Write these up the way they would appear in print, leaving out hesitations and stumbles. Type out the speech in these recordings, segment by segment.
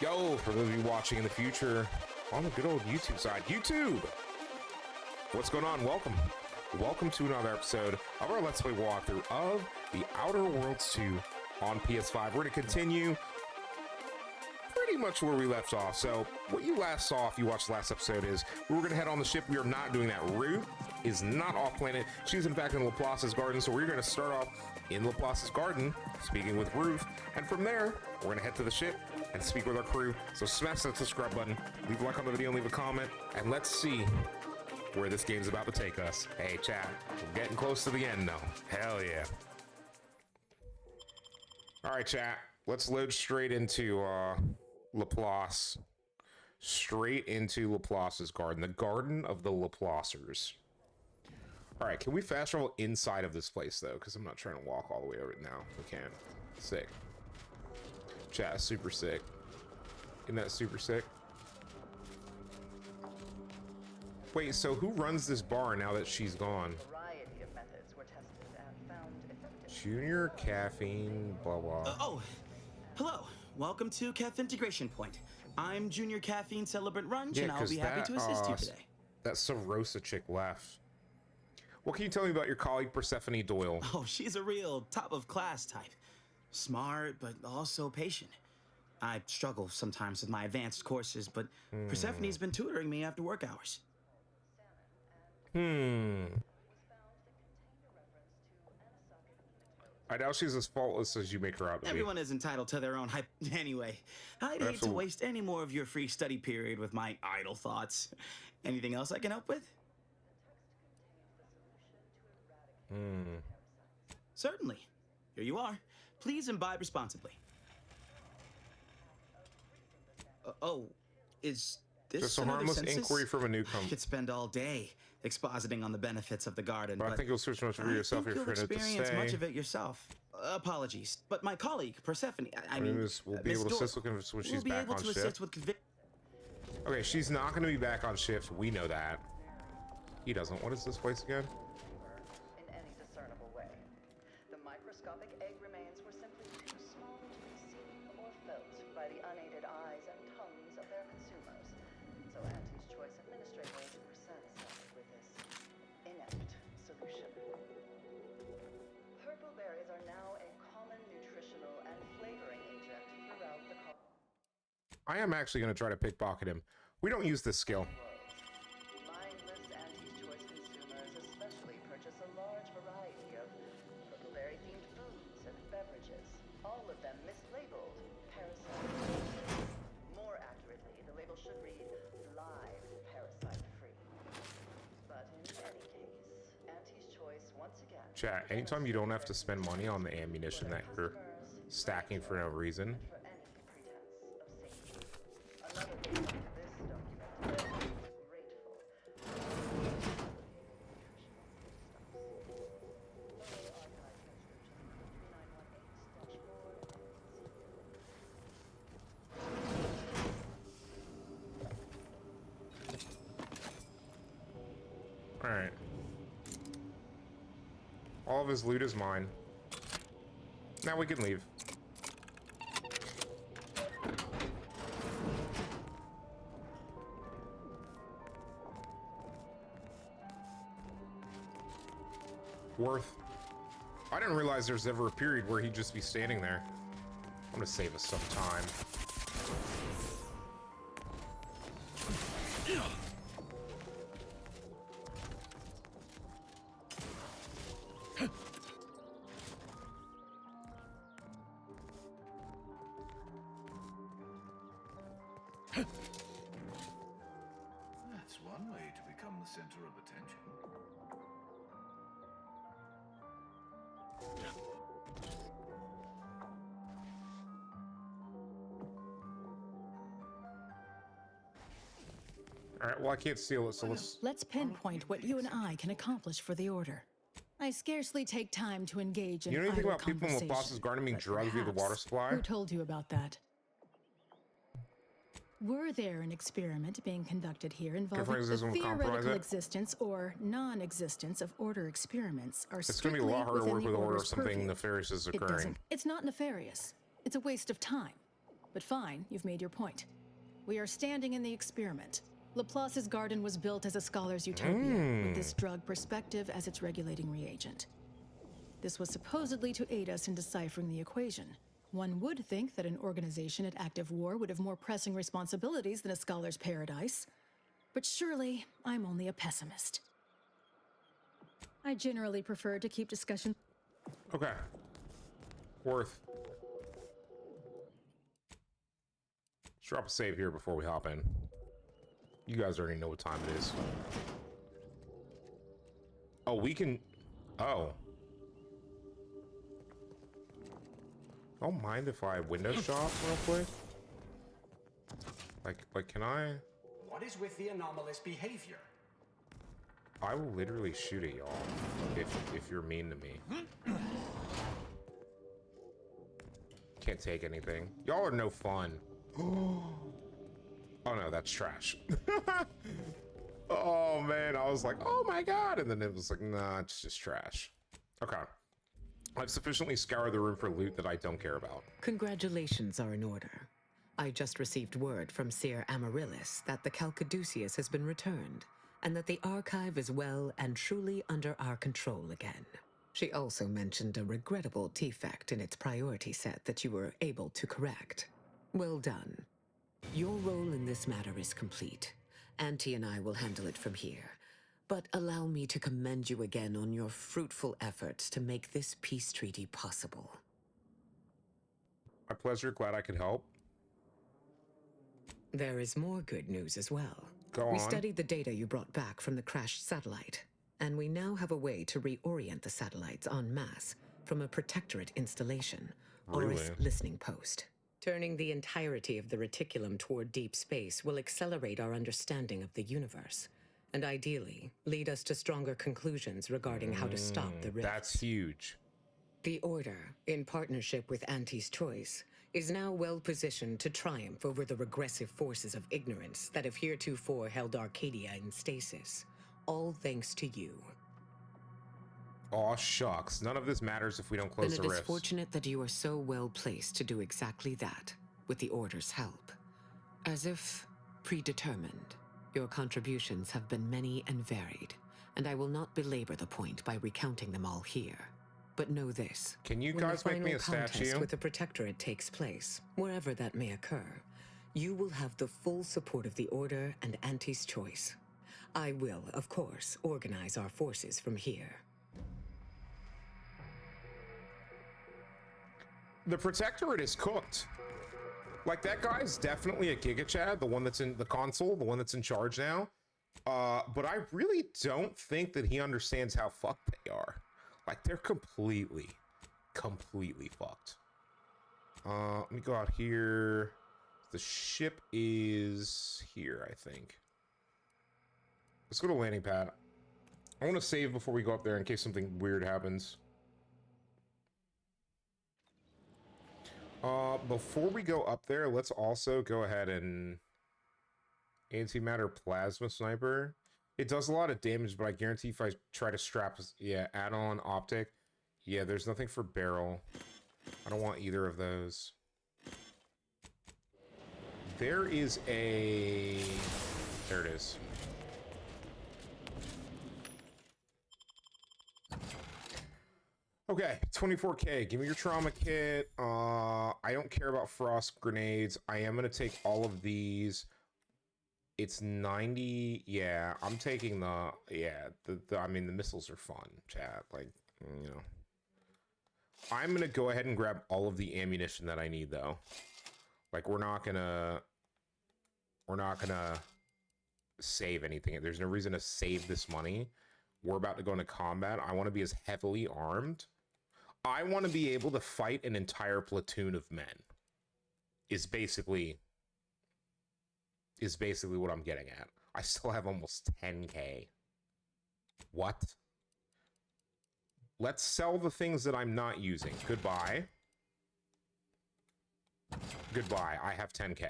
Yo, for those of you watching in the future on the good old YouTube side, YouTube, what's going on? Welcome to another episode of our Let's Play walkthrough of The Outer Worlds 2 on PS5. We're going to continue pretty much where we left off. So what you last saw, if you watched the last episode, is we were going to head on the ship. We are not doing that. Root is not off planet. She's in fact in Laplace's garden. So we're going to start off in Laplace's garden, speaking with Ruth, and from there we're going to head to the ship and speak with our crew. So smash that subscribe button, leave a like on the video, and leave a comment, and let's see where this game's about to take us. Hey chat, we're getting close to the end though. Hell yeah. All right chat, let's load straight into Laplace. Straight into Laplace's garden, the garden of the Laplacers. All right, can we fast travel inside of this place though? Because I'm not trying to walk all the way over it now. We can. Sick. Chat, super sick. Isn't that super sick? Wait, so who runs this bar now that she's gone? Variety of methods were tested and found effective. Junior caffeine, blah blah. Hello. Welcome to Caff Integration Point. I'm Junior Caffeine Celebrant Runge, and I'll be happy to assist you today. That Sarosa chick left. What can you tell me about your colleague Persephone Doyle? Oh, she's a real top-of-class type. Smart, but also patient. I struggle sometimes with my advanced courses, but Persephone's been tutoring me after work hours. I doubt she's as faultless as you make her out to be. Everyone is entitled to their own hype. Anyway, I'd hate to waste any more of your free study period with my idle thoughts. Anything else I can help with? Certainly. Here you are. Please imbibe responsibly. Is this just a another harmless census? inquiry from a newcomer? I could spend all day expositing on the benefits of the garden, but I think you'll search much for yourself if you'll you're to experience stay. much of it yourself. Apologies, but my colleague Persephone, we'll be able to assist with when she's back on shift. Okay, she's not going to be back on shift. We know that. He doesn't. What is this place again? In any discernible way. The microscopic egg remains were simply too small to be seen or felt by the unaided eyes and tongues of their consumers. So Auntie's Choice administrators were satisfied with this inept solution. Purple berries are now a common nutritional and flavoring agent throughout the I am actually going to try to pickpocket him. We don't use this skill. Mindless Auntie's Choice consumers especially purchase a large variety of purpleberry-themed foods and beverages, all of them mislabeled parasite-free. More accurately, the label should read live parasite-free. But in any case, Auntie's Choice once again. Chat, anytime you don't have to spend money on the ammunition that you're stacking for no reason. For any pretense of safety. Another thing to this document is grateful. Alright. All of his loot is mine. Now we can leave. Worth. I didn't realize there's ever a period where he'd just be standing there. I'm gonna save us some time. That's one way to become the center of attention. Alright, well I can't steal it, so Let's pinpoint what you and I can accomplish for the Order. I scarcely take time to engage in You know anything idle about people in conversation, Laplace's garden being but drugged via the water perhaps- supply? Who told you about that? Were there an experiment being conducted here involving Confirms the this one will compromise theoretical it? existence or non-existence of Order experiments are It's going to be a lot harder to work with Order if something nefarious is occurring. It's not nefarious. It's a waste of time. But fine, you've made your point. We are standing in the experiment. Laplace's garden was built as a scholar's utopia, with this drug perspective as its regulating reagent. This was supposedly to aid us in deciphering the equation. One would think that an organization at active war would have more pressing responsibilities than a scholar's paradise. But surely, I'm only a pessimist. I generally prefer to keep discussion. Okay. Worth. Let's drop a save here before we hop in. You guys already know what time it is. Oh, we can... Oh. Don't mind if I window shop real quick. Like, can I? What is with the anomalous behavior? I will literally shoot at y'all if you're mean to me. Can't take anything. Y'all are no fun. Oh no, that's trash. Oh man, I was like, oh my god, and then it was like, nah, it's just trash. Okay. I've sufficiently scoured the room for loot that I don't care about. Congratulations are in order. I just received word from Seer Amaryllis that the Calcaduceus has been returned, and that the archive is well and truly under our control again. She also mentioned a regrettable defect in its priority set that you were able to correct. Well done. Your role in this matter is complete. Auntie and I will handle it from here. But allow me to commend you again on your fruitful efforts to make this peace treaty possible. My pleasure, glad I could help. There is more good news as well. Go We on. studied the data you brought back from the crashed satellite, and we now have a way to reorient the satellites en masse from a protectorate installation or a Really? listening post. Turning the entirety of the reticulum toward deep space will accelerate our understanding of the universe, and ideally lead us to stronger conclusions regarding how to stop the rifts. That's huge. The Order, in partnership with Auntie's Choice, is now well positioned to triumph over the regressive forces of ignorance that have heretofore held Arcadia in stasis. All thanks to you. Aw, shucks. None of this matters if we don't close Then the it is rifts. fortunate that you are so well placed to do exactly that, with the Order's help. As if predetermined, your contributions have been many and varied, and I will not belabor the point by recounting them all here. But know this. Can you when guys the make me final a statue? contest with the Protectorate takes place, wherever that may occur, you will have the full support of the Order and Auntie's Choice. I will, of course, organize our forces from here. The Protectorate is cooked. Like, that guy's definitely a Giga Chad, the one that's in the console, the one that's in charge now. But I really don't think that he understands how fucked they are. Like, they're completely fucked. Let me go out here. The ship is here, I think. Let's go to landing pad. I want to save before we go up there in case something weird happens. Before we go up there, let's also go ahead and antimatter plasma sniper. It does a lot of damage, but I guarantee if I try to strap, yeah, add-on optic, yeah, there's nothing for barrel. I don't want either of those. There is a... There it is. Okay, 24K. Give me your trauma kit. I don't care about frost grenades. I am going to take all of these. It's 90. Yeah, I'm taking the... Yeah, I mean, the missiles are fun, chat. Like, you know. I'm going to go ahead and grab all of the ammunition that I need, though. Like, we're not going to save anything. There's no reason to save this money. We're about to go into combat. I want to be as heavily armed. I want to be able to fight an entire platoon of men. Is basically what I'm getting at. I still have almost 10K. What? Let's sell the things that I'm not using. Goodbye. Goodbye. I have 10K.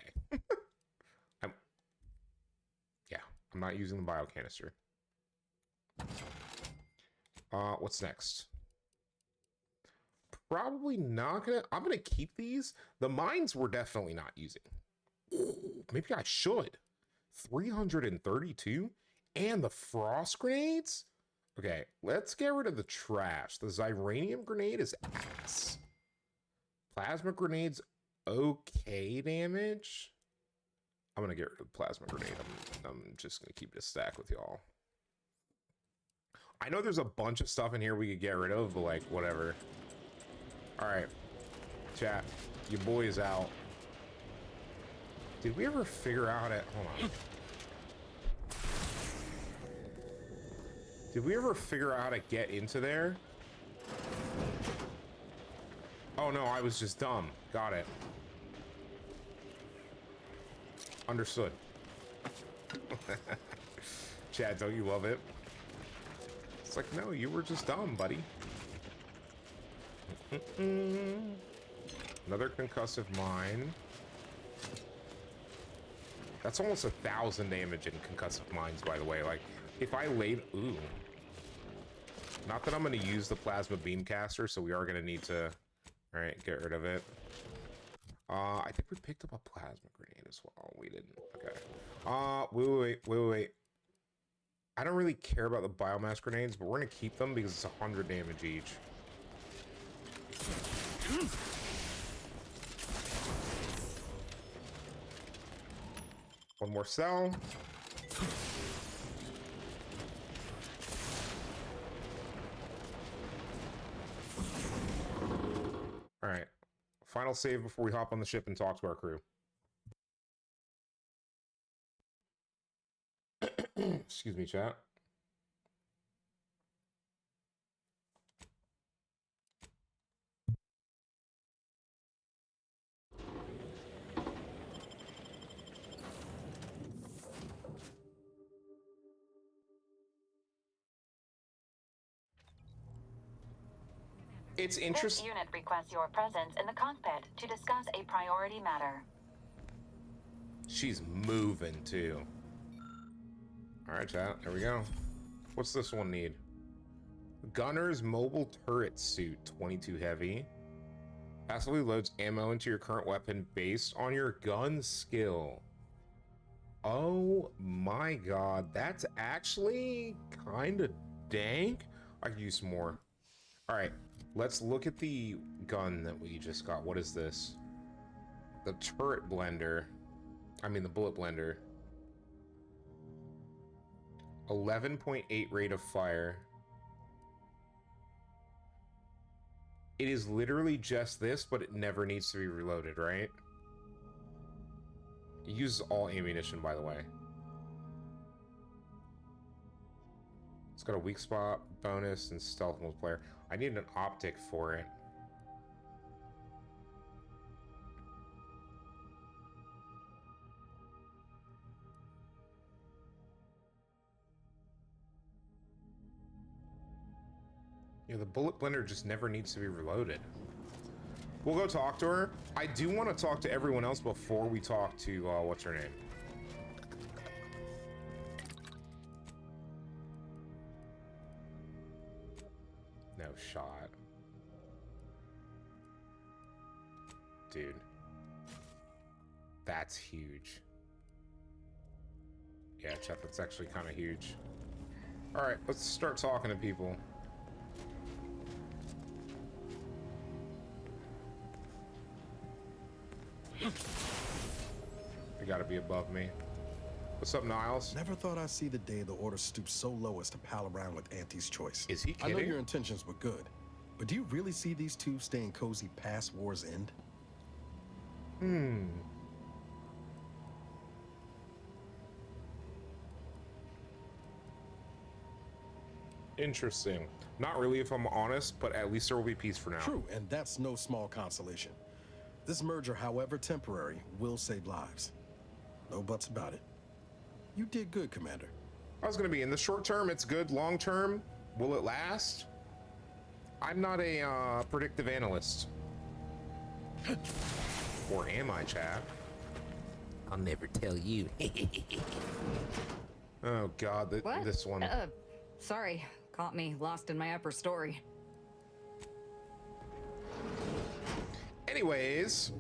I'm not using the biocanister. What's next? probably not gonna. I'm gonna keep these. The mines we're definitely not using. Ooh, maybe I should. 332 and the frost grenades. Okay, let's get rid of the trash. The Xyranium grenade is ass. Plasma grenades, okay damage. I'm gonna get rid of the plasma grenade. I'm just gonna keep it a stack with y'all. I know there's a bunch of stuff in here we could get rid of, but like, whatever. All right, chat, your boy is out. Did we ever figure out it? Hold on. Did we ever figure out how to get into there? Oh no, I was just dumb. Got it. Understood. Chad, don't you love it? It's like, no, you were just dumb, buddy. Another concussive mine. That's almost 1,000 damage in concussive mines, by the way. Like, if I laid... Ooh. Not that I'm going to use the plasma beam caster, so we are going to need to... Alright, get rid of it. I think we picked up a plasma grenade as well. We didn't. Okay. Wait. I don't really care about the biomass grenades, but we're going to keep them because it's 100 damage each. One more cell. All right. Final save before we hop on the ship and talk to our crew. Excuse me, chat. It's interesting. This unit requests your presence in the cockpit to discuss a priority matter. She's moving too. All right, chat. There we go. What's this one need? Gunner's mobile turret suit, 22 heavy. Passively loads ammo into your current weapon based on your gun skill. Oh my god, that's actually kind of dank. I could use some more. All right, let's look at the gun that we just got. What is this? The turret blender. I mean, the bullet blender. 11.8 rate of fire. It is literally just this, but it never needs to be reloaded, right? It uses all ammunition, by the way. It's got a weak spot bonus and stealth multiplier. I need an optic for it. Yeah, the bullet blender just never needs to be reloaded. We'll go talk to her. I do want to talk to everyone else before we talk to, what's her name? No shot. Dude. That's huge. Yeah, chat, that's actually kind of huge. All right, let's start talking to people. You gotta be above me. What's up, Niles? Never thought I'd see the day the Order stoops so low as to pal around with Auntie's choice. Is he kidding? I know your intentions were good, but do you really see these two staying cozy past war's end? Interesting. Not really, if I'm honest, but at least there will be peace for now. True, and that's no small consolation. This merger, however temporary, will save lives. No buts about it. You did good, Commander. I was gonna be in the short term, it's good. Long term, will it last? I'm not a predictive analyst. Or am I, Chad? I'll never tell you. Oh god, this one. Sorry, caught me lost in my upper story. anyways.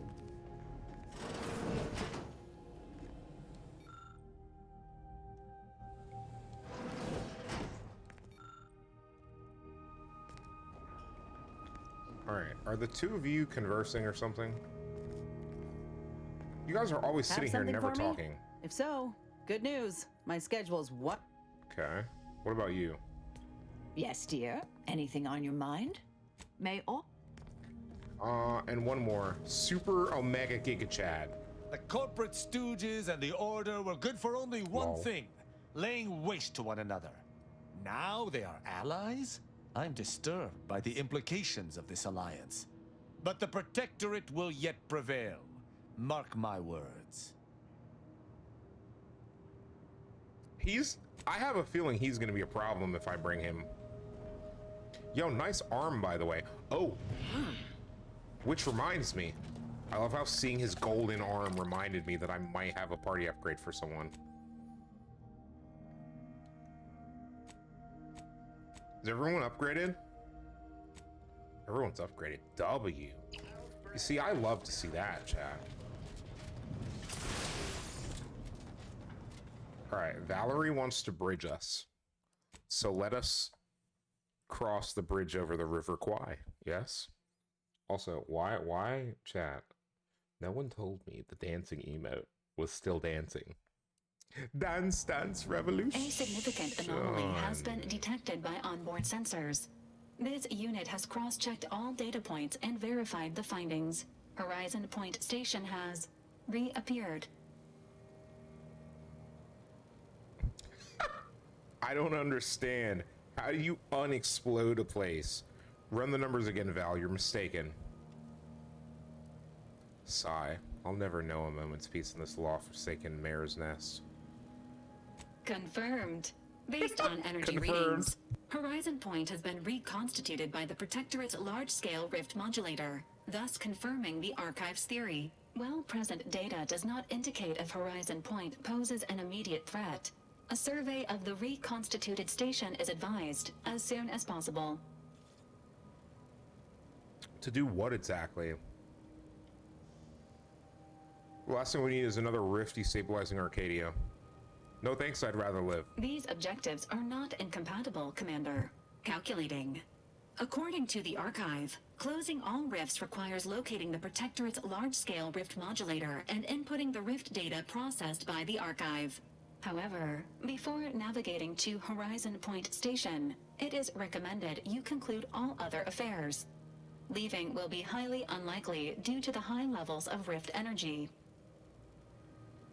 All right, are the two of you conversing or something? You guys are always sitting here never talking. If so, good news. My schedule's what? Okay. What about you? Yes, dear. Anything on your mind? May all. And one more. Super Omega Giga Chad. The corporate stooges and the Order were good for only one thing, laying waste to one another. Now they are allies? I'm disturbed by the implications of this alliance. But the Protectorate will yet prevail. Mark my words. I have a feeling he's gonna be a problem if I bring him. Yo, nice arm, by the way. Oh. Which reminds me, I love how seeing his golden arm reminded me that I might have a party upgrade for someone. Is everyone upgraded? Everyone's upgraded. W. You see, I love to see that, chat. Alright, Valerie wants to bridge us. So let us cross the bridge over the River Kwai. Yes? Also, why, chat? No one told me the dancing emote was still dancing. Dance, dance, revolution. A significant anomaly has been detected by onboard sensors. This unit has cross-checked all data points and verified the findings. Horizon Point Station has reappeared. I don't understand. How do you unexplode a place? Run the numbers again, Val. You're mistaken. Sigh. I'll never know a moment's peace in this law-forsaken mare's nest. Confirmed. Based on energy readings, Horizon Point has been reconstituted by the Protectorate's large-scale rift modulator, thus confirming the Archive's theory. While present data does not indicate if Horizon Point poses an immediate threat, a survey of the reconstituted station is advised as soon as possible. To do what exactly? The last thing we need is another rift destabilizing Arcadia. No thanks, I'd rather live. These objectives are not incompatible, Commander. Calculating. According to the Archive, closing all rifts requires locating the Protectorate's large-scale rift modulator and inputting the rift data processed by the Archive. However, before navigating to Horizon Point Station, it is recommended you conclude all other affairs. Leaving will be highly unlikely due to the high levels of rift energy.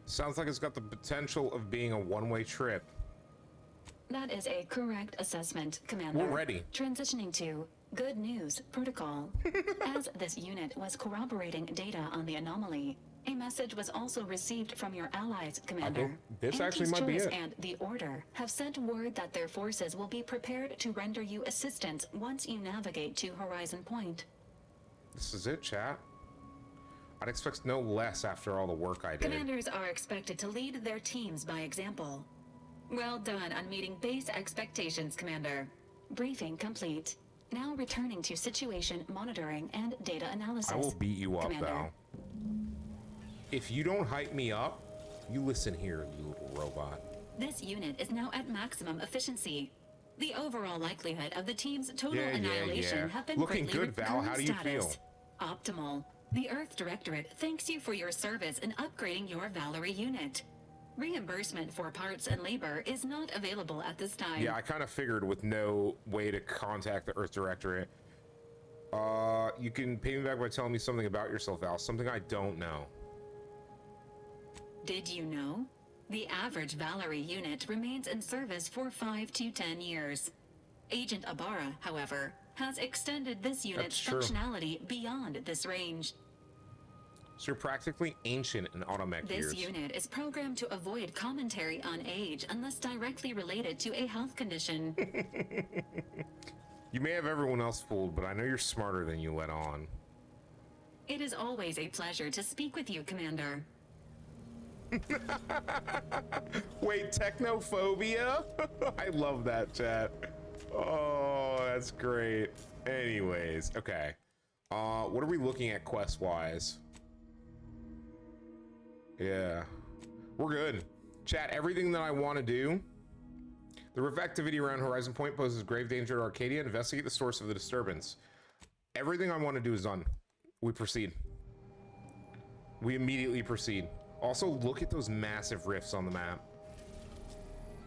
Sounds like it's got the potential of being a one-way trip. That is a correct assessment, Commander. We're ready. Transitioning to Good News Protocol. As this unit was corroborating data on the anomaly, a message was also received from your allies, Commander. This actually might be it. And the Order have sent word that their forces will be prepared to render you assistance once you navigate to Horizon Point. This is it, chat. I'd expect no less after all the work I did. Commanders are expected to lead their teams by example. Well done on meeting base expectations, Commander. Briefing complete. Now returning to situation monitoring and data analysis. I will beat you up, Commander. Val. If you don't hype me up, you listen here, you little robot. This unit is now at maximum efficiency. The overall likelihood of the team's total annihilation have been looking greatly good, Val. How do you feel? Optimal. The Earth Directorate thanks you for your service in upgrading your Valerie unit. Reimbursement for parts and labor is not available at this time. Yeah, I kind of figured with no way to contact the Earth Directorate. You can pay me back by telling me something about yourself, Val. Something I don't know. Did you know? The average Valerie unit remains in service for 5 to 10 years. Agent Ibarra, however, has extended this unit's functionality beyond this range. So you're practically ancient in automech years. This unit is programmed to avoid commentary on age unless directly related to a health condition. You may have everyone else fooled, but I know you're smarter than you let on. It is always a pleasure to speak with you, Commander. Wait, technophobia? I love that, chat. Oh, that's great. Anyways, okay. What are we looking at quest-wise? Yeah. We're good. Chat, everything that I want to do. The rift activity around Horizon Point poses grave danger to Arcadia. Investigate the source of the disturbance. Everything I want to do is done. We proceed. We immediately proceed. Also, look at those massive rifts on the map.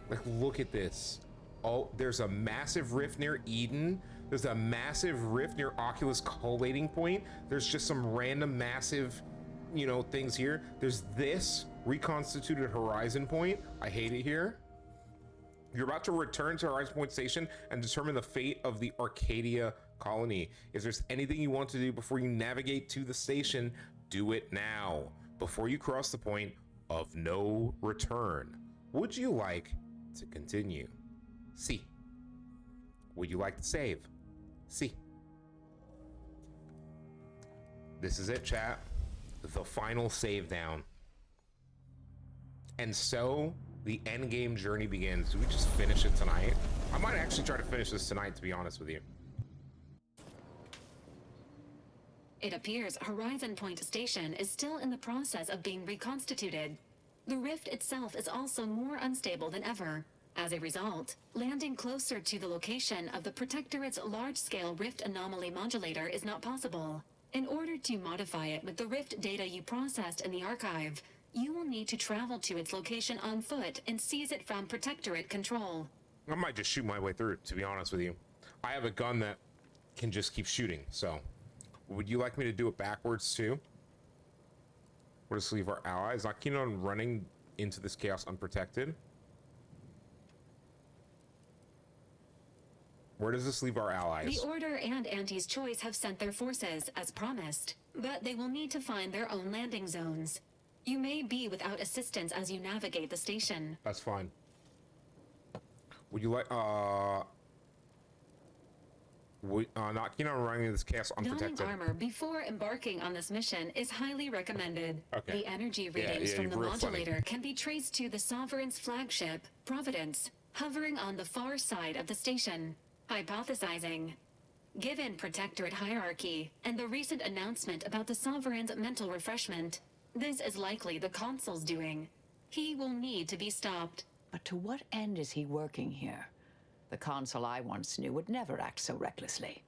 Like, look at this. Oh, there's a massive rift near Eden. There's a massive rift near Oculus Collating Point. There's just some random massive, you know, things here. There's this reconstituted Horizon Point. I hate it here. You're about to return to Horizon Point Station and determine the fate of the Arcadia colony. If there's anything you want to do before you navigate to the station, do it now, before you cross the point of no return. Would you like to continue? C. Would you like to save? C. This is it, chat. The final save down. And so the end game journey begins. Do we just finish it tonight? I might actually try to finish this tonight, to be honest with you. It appears Horizon Point Station is still in the process of being reconstituted. The rift itself is also more unstable than ever. As a result, landing closer to the location of the Protectorate's large-scale rift anomaly modulator is not possible. In order to modify it with the rift data you processed in the archive, you will need to travel to its location on foot and seize it from Protectorate control. I might just shoot my way through it, to be honest with you. I have a gun that can just keep shooting, so... Would you like me to do it backwards, too? Or just leave our allies? Not keen on running into this chaos unprotected. Where does this leave our allies? The Order and Auntie's Choice have sent their forces, as promised, but they will need to find their own landing zones. You may be without assistance as you navigate the station. That's fine. Would you like, not keen on running this chaos unprotected. Donning armor before embarking on this mission is highly recommended. Okay. The energy readings from the modulator can be traced to the Sovereign's flagship, Providence, hovering on the far side of the station. Hypothesizing. Given Protectorate hierarchy and the recent announcement about the Sovereign's mental refreshment, this is likely the Consul's doing. He will need to be stopped. But to what end is he working here? The Consul I once knew would never act so recklessly.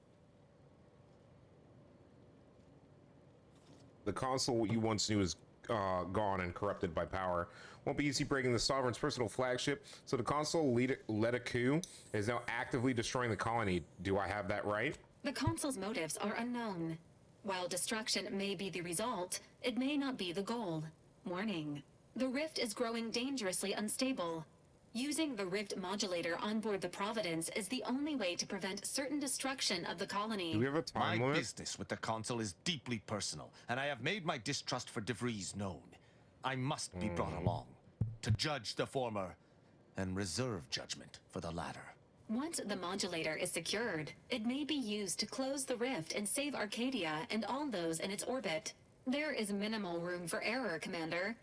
The Consul you once knew is gone and corrupted by power. Won't be easy breaking the Sovereign's personal flagship, so the Consul led a coup, is now actively destroying the colony. Do I have that right? The Consul's motives are unknown. While destruction may be the result, it may not be the goal. Warning. The rift is growing dangerously unstable. Using the rift modulator on board the Providence is the only way to prevent certain destruction of the colony. Do we have a time limit? My business with the Consul is deeply personal, and I have made my distrust for De Vries known. I must be brought along to judge the former and reserve judgment for the latter. Once the modulator is secured, it may be used to close the rift and save Arcadia and all those in its orbit. There is minimal room for error, Commander.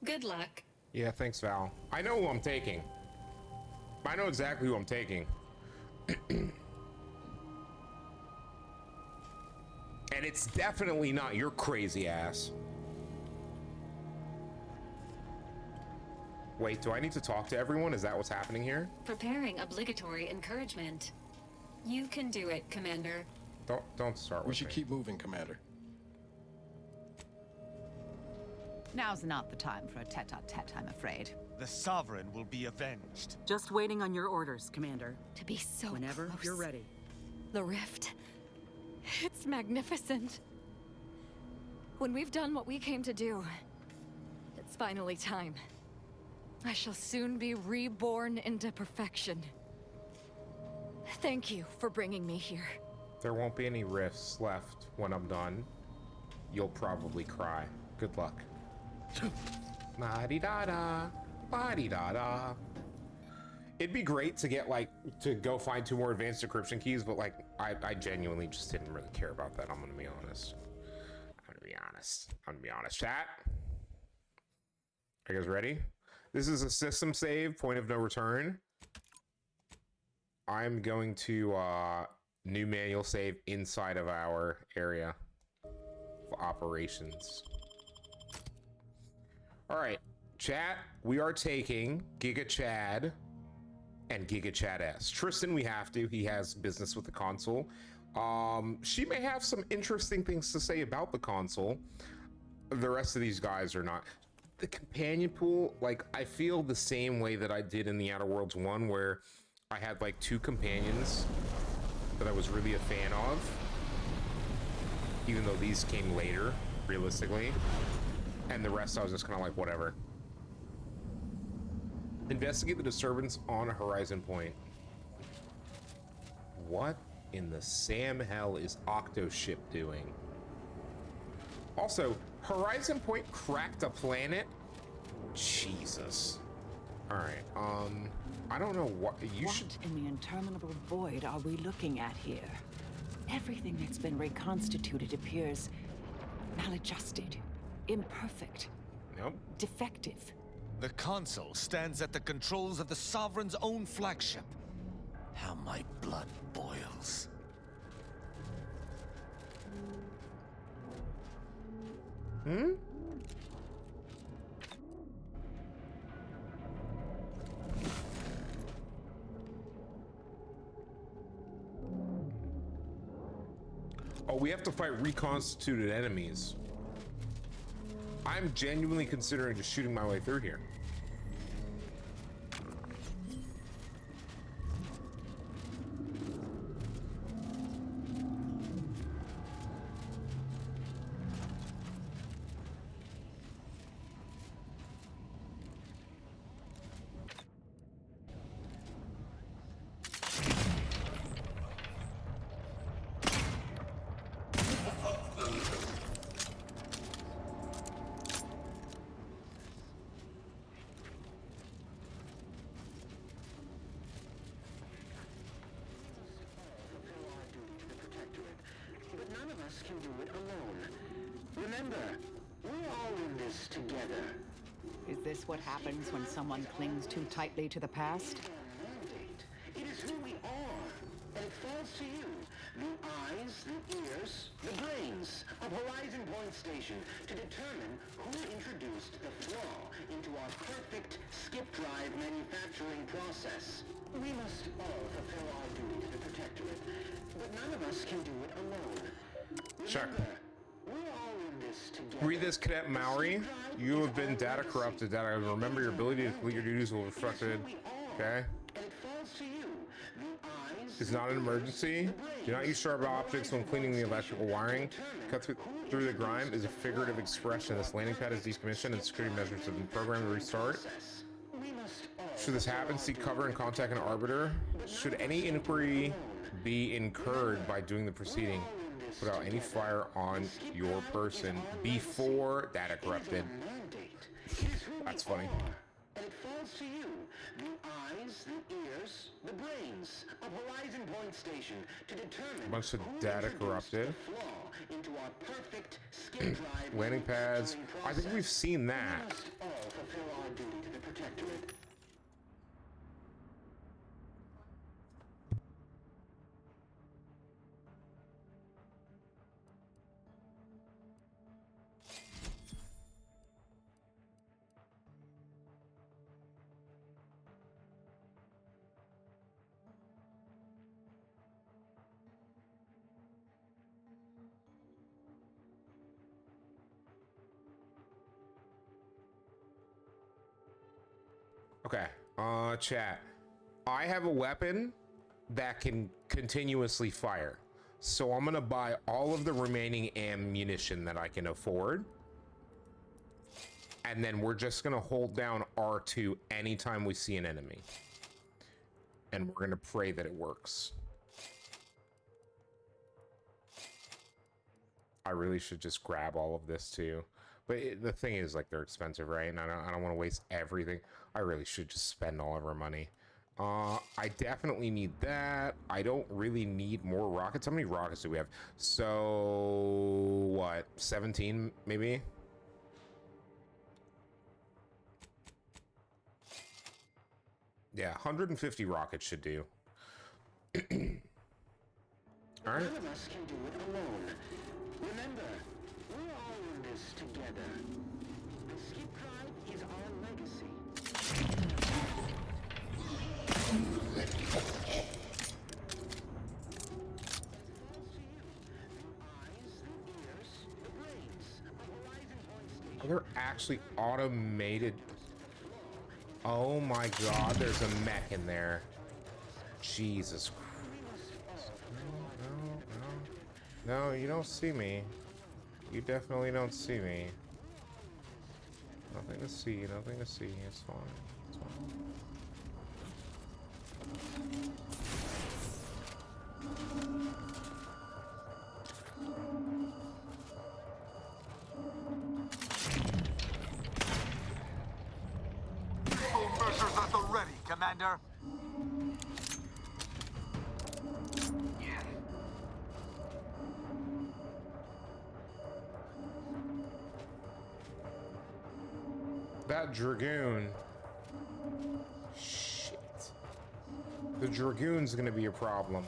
Good luck. Yeah, thanks, Val. I know who I'm taking. I know exactly who I'm taking. And it's definitely not your crazy ass. Wait, do I need to talk to everyone? Is that what's happening here? Preparing obligatory encouragement. You can do it, Commander. Don't start with me. We should keep moving, Commander. Now's not the time for a tete-a-tete, I'm afraid. The Sovereign will be avenged. Just waiting on your orders, Commander. To be so Whenever close. you're ready. The rift. It's magnificent. When we've done what we came to do, it's finally time. I shall soon be reborn into perfection. Thank you for bringing me here. There won't be any rifts left when I'm done. You'll probably cry. Good luck. La-di-da-da. La-di-da-da. It'd be great to get, like, to go find 2 more advanced decryption keys, but, like, I genuinely just didn't really care about that. I'm gonna be honest. I'm gonna be honest. Chat? Are you guys ready? This is a system save, point of no return. I'm going to New manual save inside of our area of operations. All right, chat, we are taking Giga Chad and Giga Chad S. Tristan, we have to. He has business with the console. She may have some interesting things to say about the console. The rest of these guys are not. The companion pool, like, I feel the same way that I did in the Outer Worlds 1, where I had like 2 companions that I was really a fan of, even though these came later, realistically. And the rest I was just kind of like, whatever. Investigate the disturbance on Horizon Point. What in the Sam hell is Octoship doing? Also, Horizon Point cracked a planet? Jesus. Alright, I don't know what you should. What in the interminable void are we looking at here? Everything that's been reconstituted appears maladjusted, imperfect, defective. The console stands at the controls of the Sovereign's own flagship. How my blood boils. Hmm? Oh, we have to fight reconstituted enemies. I'm genuinely considering just shooting my way through here. Can do it alone. Remember, we're all in this together. Is this what happens when someone clings too tightly to the past? It is who we are, and it falls to you, the eyes, the ears, the brains of Horizon Point Station, to determine who introduced the flaw into our perfect skip drive manufacturing process. We must all fulfill our duty to the Protectorate, but none of us can do it alone. Sure. Read this, Cadet Maori. You have been data corrupted. Data. Remember, your ability to complete your duties will be reflected. Okay. It's not an emergency. Do not use sharp objects when cleaning the electrical wiring. Cut through the grime is a figurative expression. This landing pad is decommissioned and security measures have been programmed to restart. Should this happen, seek cover and contact an arbiter. Should any inquiry be incurred by doing the proceeding, put out any fire on your person before data corrupted. That's funny. And it falls to you, the eyes, the ears, the brains of Horizon Point Station, to determine Bunch of data corrupted. into our perfect skip drive Landing pads. I think we've seen that. We must all fulfill our duty to the Protectorate. Okay, chat. I have a weapon that can continuously fire. So I'm gonna buy all of the remaining ammunition that I can afford. And then we're just gonna hold down R2 anytime we see an enemy. And we're gonna pray that it works. I really should just grab all of this too. But the thing is, like, they're expensive, right? And I don't want to waste everything. I really should just spend all of our money. I definitely need that. I don't really need more rockets. How many rockets do we have? So, what? 17, maybe? Yeah, 150 rockets should do. All right. None of us can do it alone. Remember, we're all in this together. The Skip Tribe is our legacy. They're actually automated. Oh my god, there's a mech in there. Jesus Christ. No, you don't see me. You definitely don't see me. Nothing to see, nothing to see. It's fine. It's fine. All measures at the ready, Commander. That Dragoon. Shit. The Dragoon's gonna be a problem.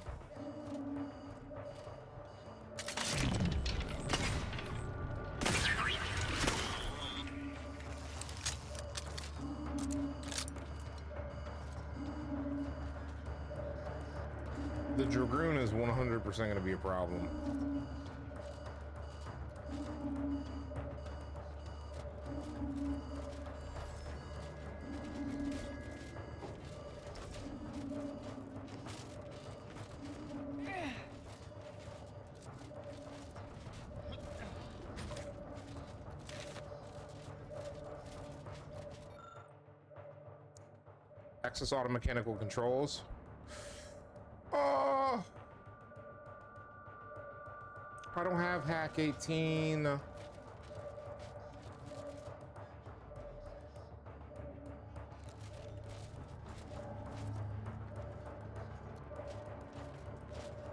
The Dragoon is 100% gonna be a problem. Access auto mechanical controls. Oh, I don't have hack 18.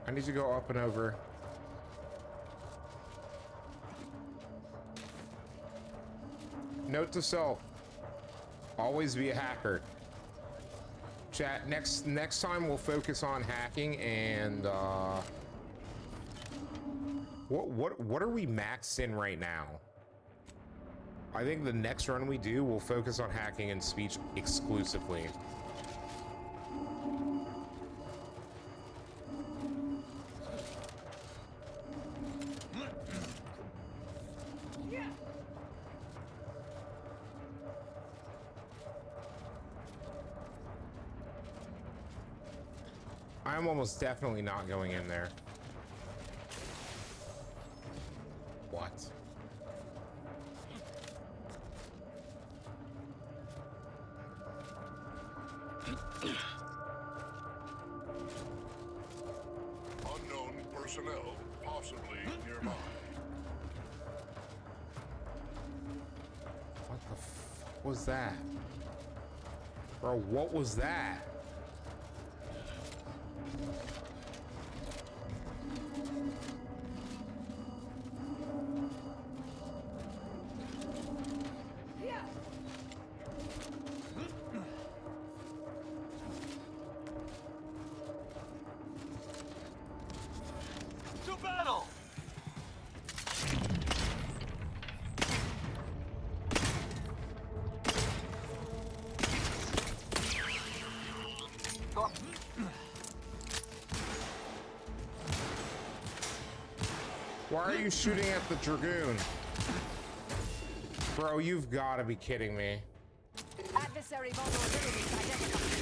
I need to go up and over. Note to self: always be a hacker. Chat, next time we'll focus on hacking and what are we maxed in right now? I think the next run we do will focus on hacking and speech exclusively. I'm almost definitely not going in there. What? Unknown personnel, possibly nearby. What the fuck was that? Bro, what was that? To battle! Why are you shooting at the Dragoon? Bro, you've got to be kidding me. Adversary vulnerabilities identified.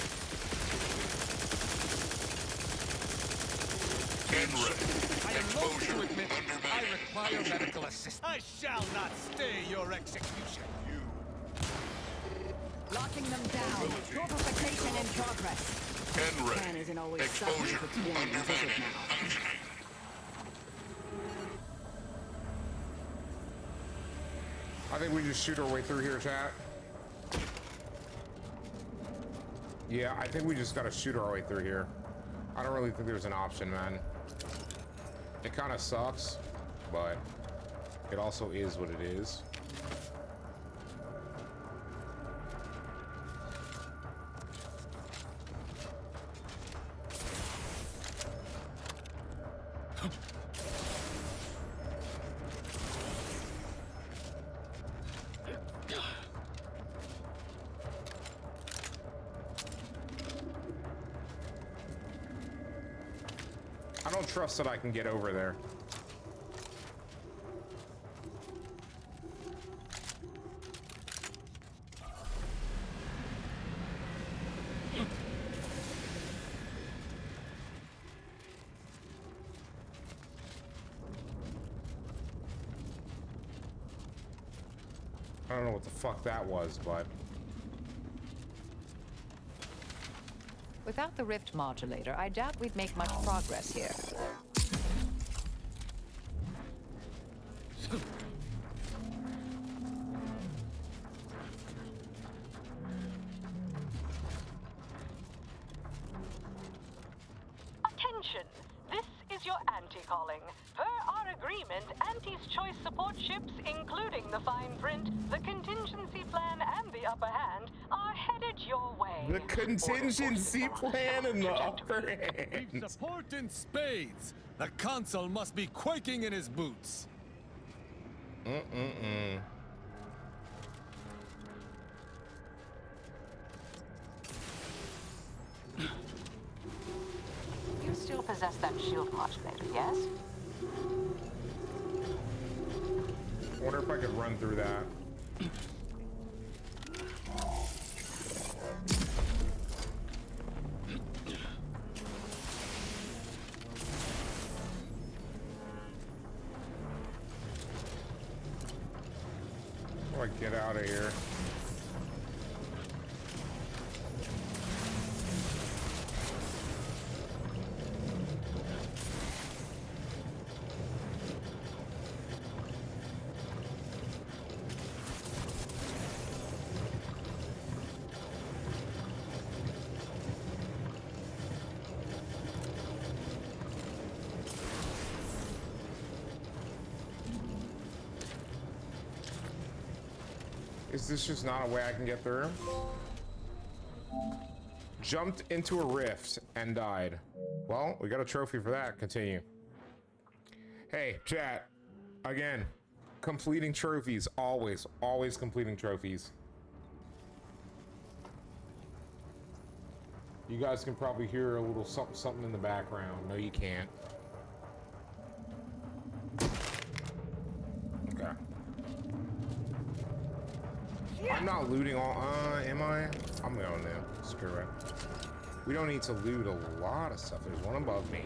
I am loath to admit I require medical assistance. I shall not stay your execution. Locking them down. Fortification in progress. Plan isn't always something for warriors, is it now? I think we just shoot our way through here, chat. Yeah, I think we just gotta shoot our way through here. I don't really think there's an option, man. It kind of sucks, but it also is what it is. don't trust that I can get over there. I don't know what the fuck that was, but... Without the rift modulator, I doubt we'd make much progress here. Attention! This is your anti-calling. Per our agreement, Anti's choice support ships, including the fine print, the contingency plan, and the upper hand, are headed your way. The contingency plan and the upper hand. We've support in spades. The consul must be quaking in his boots. You still possess that shield modulator, yes? I wonder if I could run through that. How do I get out of here? Is this just not a way I can get through? Jumped into a rift and died. Well, we got a trophy for that. Continue. Hey, chat. Again, completing trophies. Always completing trophies. You guys can probably hear a little something in the background. No, you can't. Okay. I'm not looting all, am I? I'm going to. Screw it. We don't need to loot a lot of stuff. There's one above me.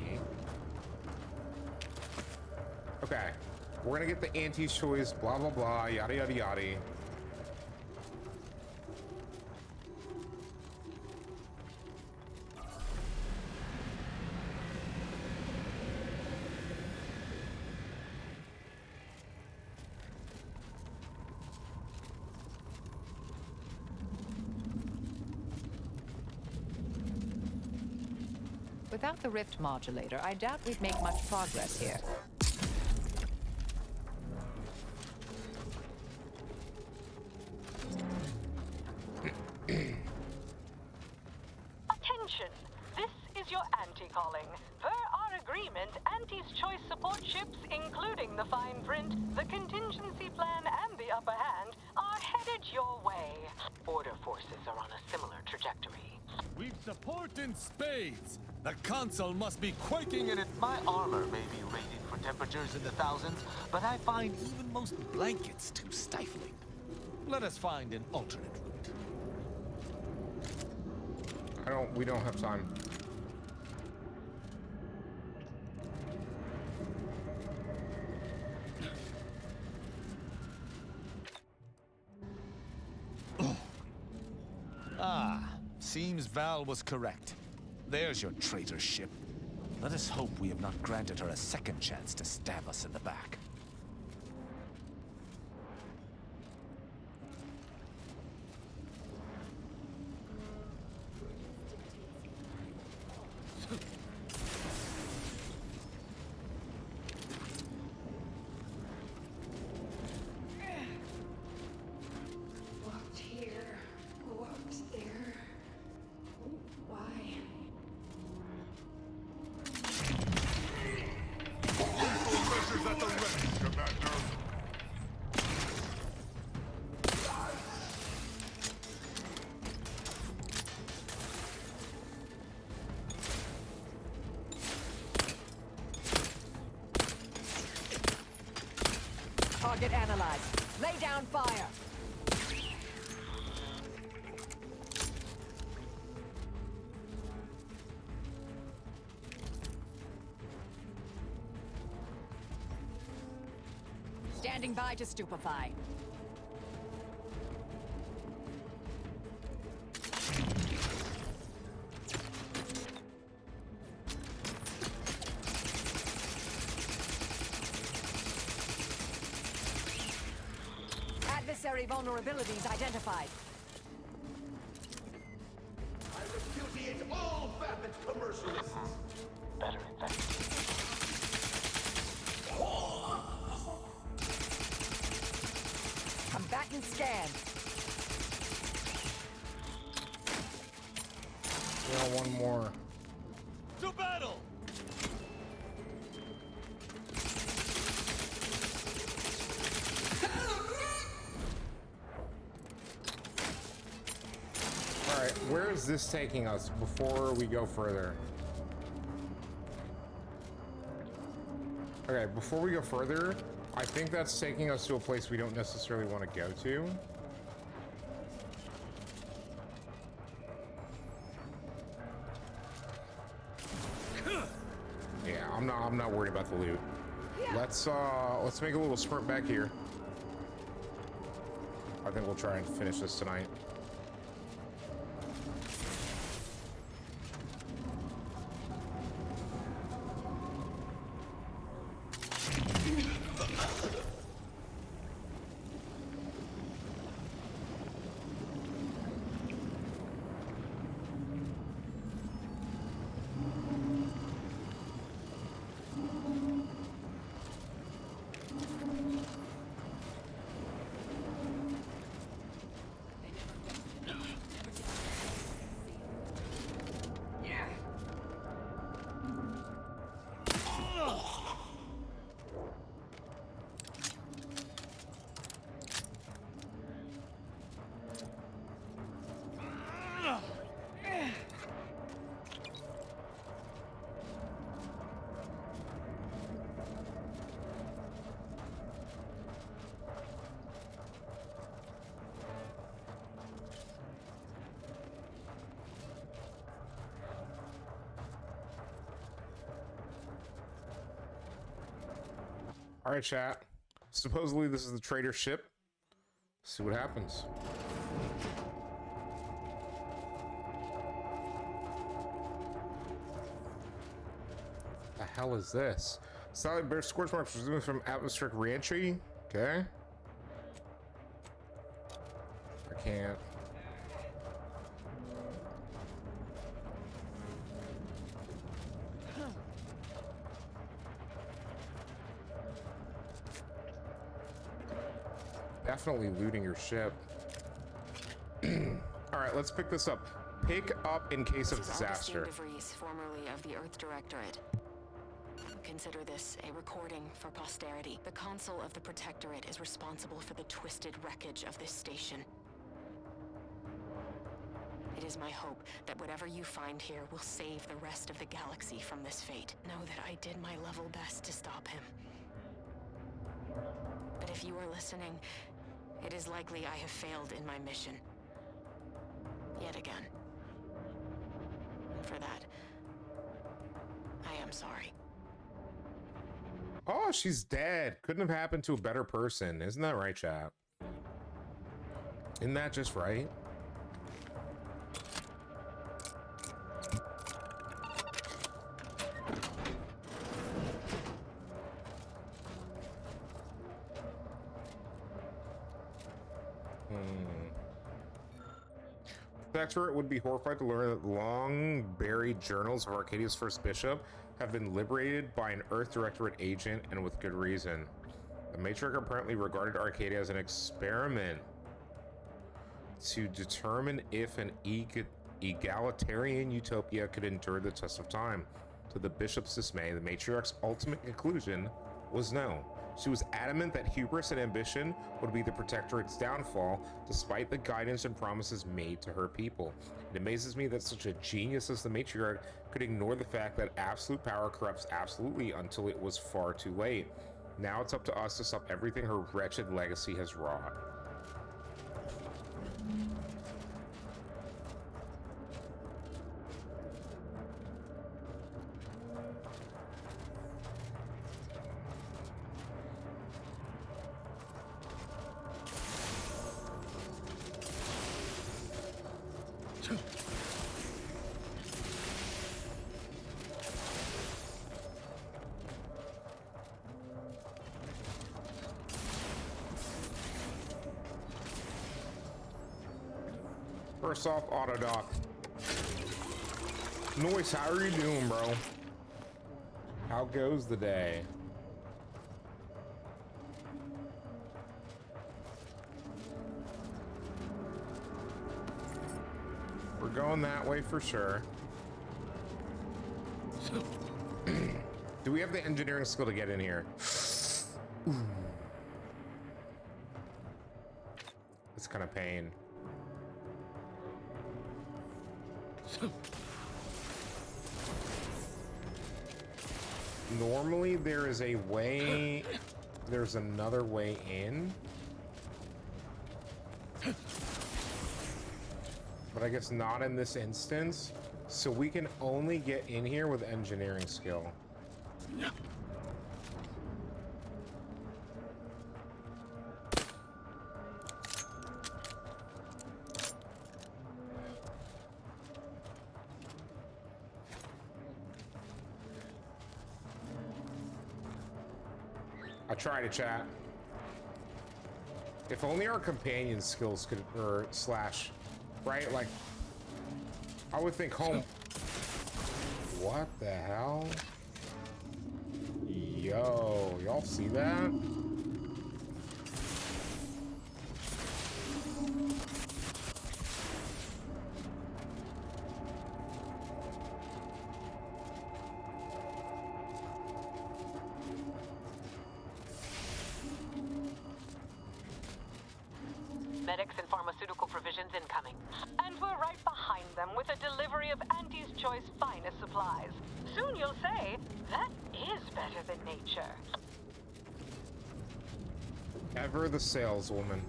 Okay. We're gonna get the Auntie's choice, blah, blah, blah, yada, yada, yada. Without the rift modulator, I doubt we'd make much progress here. Attention! This is your anti-calling. Per our agreement, Anti's choice support ships, including the fine print, the contingency plan, and the upper hand, are headed your way. Order forces are on a similar trajectory. We've support in spades. The consul must be quaking in it. My armor may be rated for temperatures in the thousands, but I find even most blankets too stifling. Let us find an alternate route. We don't have time. Seems Val was correct. There's your traitor ship. Let us hope we have not granted her a second chance to stab us in the back. Walked here, walked there. Why? Lethal measures at the ready. Target analyzed. Lay down fire. Standing by to stupefy. Adversary vulnerabilities identified. I repudiate all vapid commercialists. Better investigate. Combatant scanned. Yeah, one more. To battle! Alright, where is this taking us before we go further? Okay, before we go further, I think that's taking us to a place we don't necessarily want to go to. Yeah, I'm not worried about the loot. Let's make a little sprint back here. I think we'll try and finish this tonight. All right, chat. Supposedly this is the trader ship. See what happens. The hell is this? Solid bear scorch marks presumed from atmospheric reentry. Okay. I can't. Definitely looting your ship. All right, let's pick this up. Pick up in case of disaster. DeVries, formerly of the Earth Directorate. Consider this a recording for posterity. The Consul of the Protectorate is responsible for the twisted wreckage of this station. It is my hope that whatever you find here will save the rest of the galaxy from this fate. Know that I did my level best to stop him. But if you are listening, it is likely I have failed in my mission. Yet again. And for that, I am sorry. Oh, she's dead. Couldn't have happened to a better person. Isn't that right, chat? Isn't that just right? Protectorate would be horrified to learn that the long-buried journals of Arcadia's first bishop have been liberated by an Earth Directorate agent, and with good reason. The Matriarch apparently regarded Arcadia as an experiment to determine if an egalitarian utopia could endure the test of time. To the bishop's dismay, the Matriarch's ultimate conclusion was no. She was adamant that hubris and ambition would be the Protectorate's downfall, despite the guidance and promises made to her people. It amazes me that such a genius as the Matriarch could ignore the fact that absolute power corrupts absolutely until it was far too late. Now it's up to us to stop everything her wretched legacy has wrought. First off, Autodoc. Noise, how are you doing, bro? How goes the day? We're going that way for sure. Do we have the engineering skill to get in here? Ooh. It's kind of pain. Normally there is a way, there's another way in, but I guess not in this instance, so we can only get in here with engineering skill. I try to chat. If only our companion skills could, or slash, right? Like, I would think home. What the hell? Yo, y'all see that? Medics and pharmaceutical provisions incoming. And we're right behind them with a delivery of Auntie's Choice finest supplies. Soon you'll say, that is better than nature. Ever the saleswoman.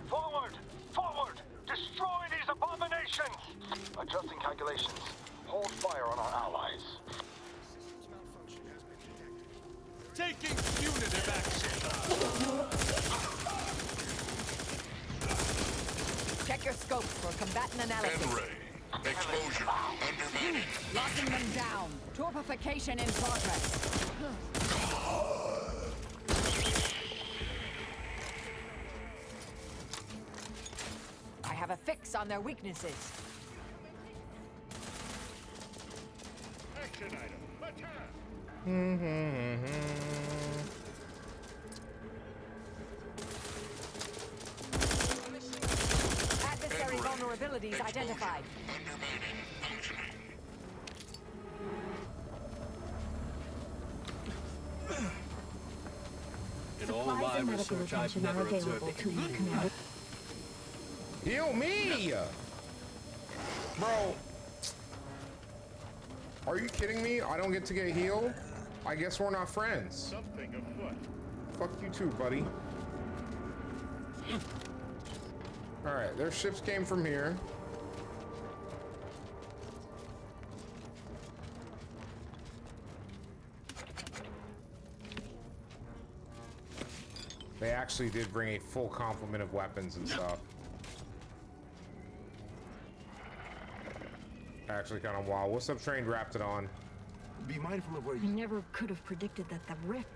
Forward! Forward! Destroy these abominations! Adjusting calculations. Hold fire on our allies. Taking punitive action. Check your scopes for combatant analysis. N-ray. Exposure. Undermining. Locking them down. Torpification in progress. I have a fix on their weaknesses. Action item. Attack! Adversary vulnerabilities identified. In all of my research, I've never observed a Heal me! Bro. Are you kidding me? I don't get to get healed? I guess we're not friends. Something afoot. Fuck you too, buddy. Alright, their ships came from here. They actually did bring a full complement of weapons and stuff. Actually kind of wild. What's up, Trained Raptidon? Be mindful of where I you... never could have predicted that the rift.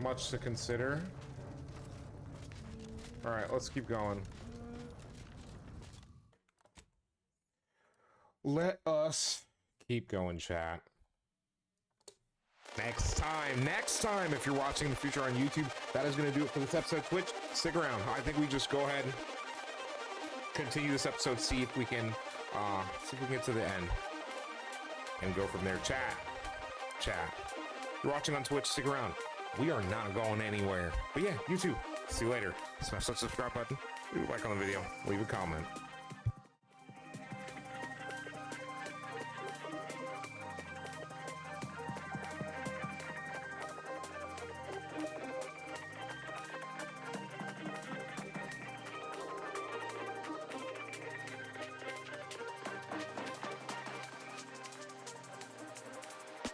Much to consider. Alright, let's keep going. Let us keep going, chat. Next time, if you're watching in the future on YouTube, that is going to do it for this episode. Twitch, stick around. I think we just go ahead, continue this episode, see if we can get to the end and go from there. Chat. If you're watching on Twitch, stick around. We are not going anywhere. But yeah, YouTube, see you later. Smash that subscribe button, leave a like on the video, leave a comment.